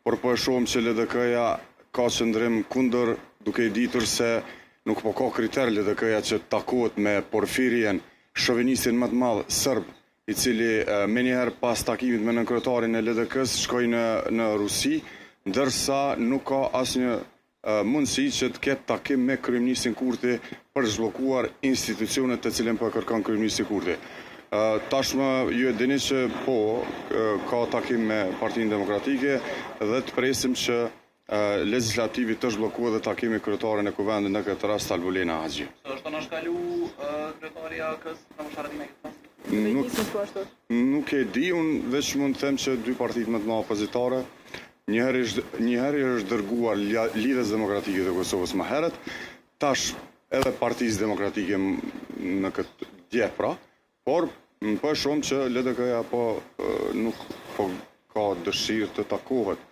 por po e shohim që LDK-ja ka qëndrim kundër, duke i ditur se nuk po ka kriter LDK-ja që takohet me Porfirien, shovinistin më të madh serb, i cili menjëherë pas takimit me nënkryetarin e LDK-s shkoi në Rusi, ndërsa nuk ka asnjë mundësi që të ketë takim me kryeministin Kurti për zhbllokuar institucionet të cilën po kërkon kryeministi Kurti. Tashmë ju e dini që po ka takim me Partinë Demokratike dhe të presim që legislativi të zhbllokuar dhe takimi kryetarin e kuvendit në këtë rast Albulena Haxhi. Është të shkalu kryetari i AK-s në mosharadime këtë pas? Nuk e di, unë veç mund të them që dy partitë më të mëdha opozitare, njëherë është dërguar Lidhjes Demokratike të Kosovës më herët, tash edhe Partisë Demokratike në këtë dje pra, por po e shohim që LDK-ja nuk ka dëshirë të takohet